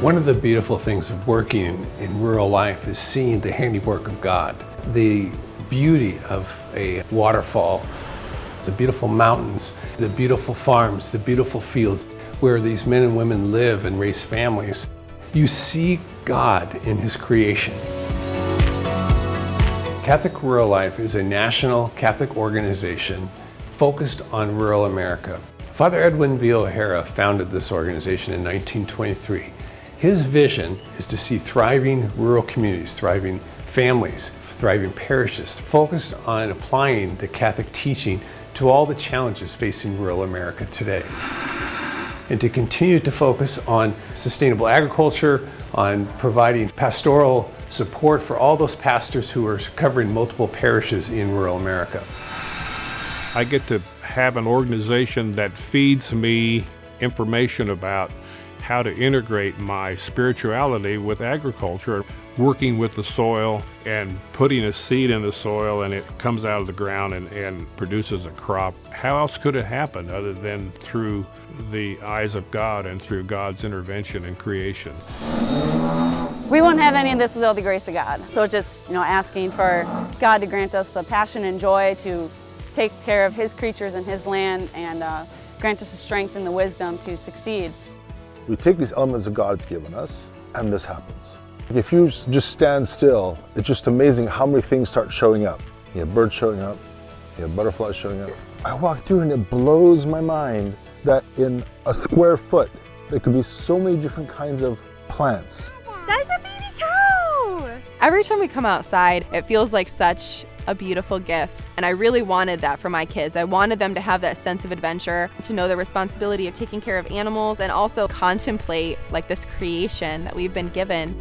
One of the beautiful things of working in rural life is seeing the handiwork of God. The beauty of a waterfall, the beautiful mountains, the beautiful farms, the beautiful fields where these men and women live and raise families. You see God in His creation. Catholic Rural Life is a national Catholic organization focused on rural America. Father Edwin V. O'Hara founded this organization in 1923. His vision is to see thriving rural communities, thriving families, thriving parishes, focused on applying the Catholic teaching to all the challenges facing rural America today. And to continue to focus on sustainable agriculture, on providing pastoral support for all those pastors who are covering multiple parishes in rural America. I get to have an organization that feeds me information about how to integrate my spirituality with agriculture, working with the soil and putting a seed in the soil and it comes out of the ground and produces a crop. How else could it happen other than through the eyes of God and through God's intervention in creation? We won't have any of this without the grace of God. So it's just, asking for God to grant us the passion and joy to take care of His creatures and His land and grant us the strength and the wisdom to succeed. We take these elements that God's given us, and this happens. If you just stand still, it's just amazing how many things start showing up. You have birds showing up, you have butterflies showing up. I walk through and it blows my mind that in a square foot, there could be so many different kinds of plants. That's a baby cow! Every time we come outside, it feels like such a beautiful gift. And I really wanted that for my kids. I wanted them to have that sense of adventure, to know the responsibility of taking care of animals, and also contemplate this creation that we've been given.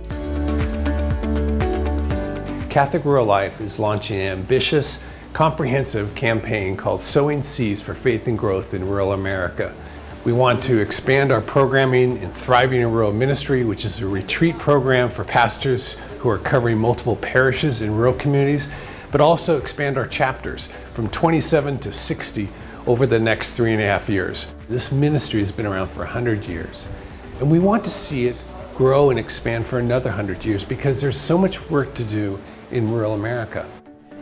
Catholic Rural Life is launching an ambitious, comprehensive campaign called Sowing Seeds for Faith and Growth in Rural America. We want to expand our programming in Thriving in Rural Ministry, which is a retreat program for pastors who are covering multiple parishes in rural communities, but also expand our chapters from 27 to 60 over the next 3.5 years. This ministry has been around for 100 years, and we want to see it grow and expand for another 100 years because there's so much work to do in rural America.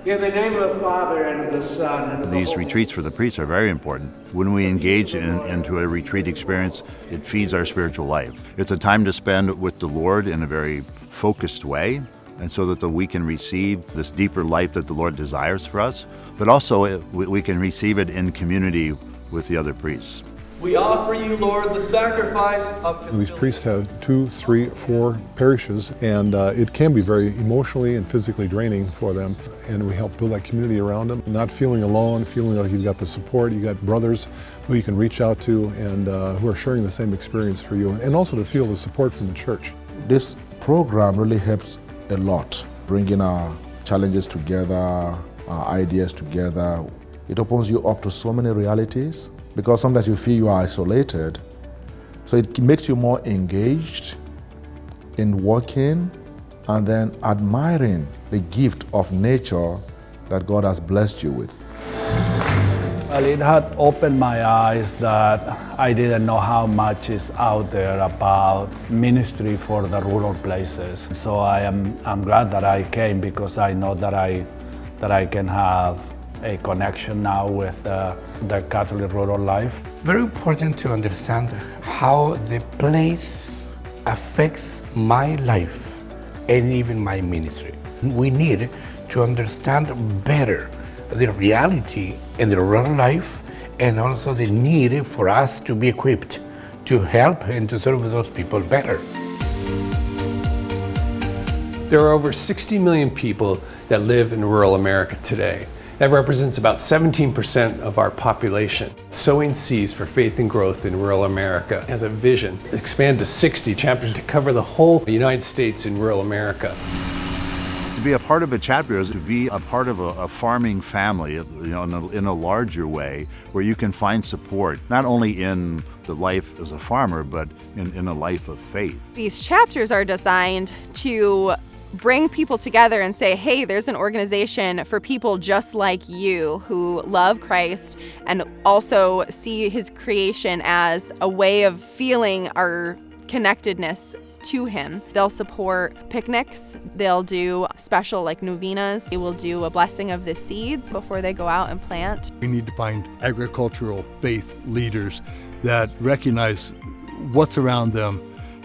In the name of the Father, and of the Son, and of the These Holy retreats for the priests are very important. When we engage into a retreat experience, it feeds our spiritual life. It's a time to spend with the Lord in a very focused way, and so that we can receive this deeper life that the Lord desires for us, but also we can receive it in community with the other priests. We offer you, Lord, the sacrifice of These priests have 2, 3, 4 parishes, and it can be very emotionally and physically draining for them. And we help build that community around them, not feeling alone, feeling like you've got the support, you got brothers who you can reach out to and who are sharing the same experience for you, and also to feel the support from the church. This program really helps a lot, bringing our challenges together, our ideas together. It opens you up to so many realities, because sometimes you feel you are isolated. So it makes you more engaged in working and then admiring the gift of nature that God has blessed you with. Well, it had opened my eyes that I didn't know how much is out there about ministry for the rural places. So I'm glad that I came, because I know that I can have a connection now with the Catholic Rural Life. Very important to understand how the place affects my life and even my ministry. We need to understand better the reality in the rural life, and also the need for us to be equipped to help and to serve those people better. There are over 60 million people that live in rural America today. That represents about 17% of our population. Sowing Seeds for Faith and Growth in Rural America has a vision to expand to 60 chapters to cover the whole United States in rural America. To be a part of a chapter is to be a part of a farming family, in a larger way, where you can find support, not only in the life as a farmer, but in a life of faith. These chapters are designed to bring people together and say, hey, there's an organization for people just like you who love Christ and also see His creation as a way of feeling our connectedness to him. They'll support picnics, they'll do special like novenas, they will do a blessing of the seeds before they go out and plant. We need to find agricultural faith leaders that recognize what's around them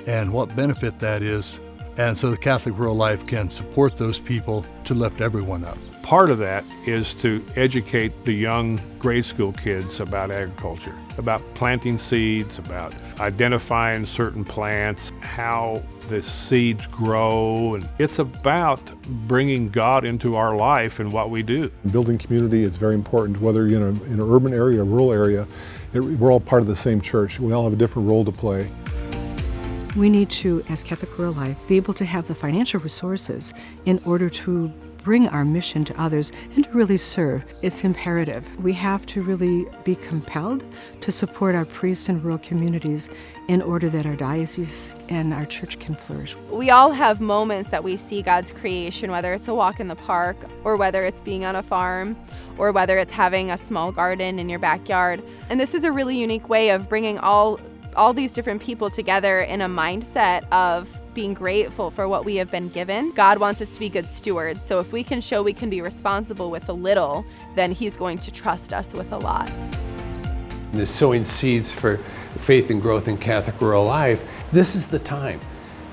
and what benefit that is, and so the Catholic Rural Life can support those people to lift everyone up. Part of that is to educate the young grade school kids about agriculture, about planting seeds, about identifying certain plants, how the seeds grow. And it's about bringing God into our life and what we do. Building community is very important, whether you're in an urban area or rural area. We're all part of the same church. We all have a different role to play. We need to, as Catholic Rural Life, be able to have the financial resources in order to bring our mission to others and to really serve. It's imperative. We have to really be compelled to support our priests and rural communities in order that our diocese and our church can flourish. We all have moments that we see God's creation, whether it's a walk in the park, or whether it's being on a farm, or whether it's having a small garden in your backyard. And this is a really unique way of bringing all these different people together in a mindset of being grateful for what we have been given. God wants us to be good stewards, so if we can show we can be responsible with a little, then He's going to trust us with a lot. The sowing seeds for faith and growth in Catholic Rural Life, this is the time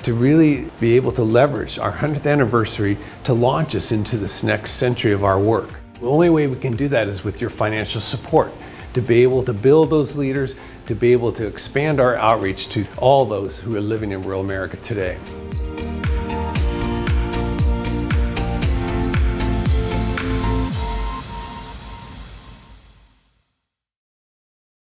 to really be able to leverage our 100th anniversary to launch us into this next century of our work. The only way we can do that is with your financial support, to be able to build those leaders, to be able to expand our outreach to all those who are living in rural America today.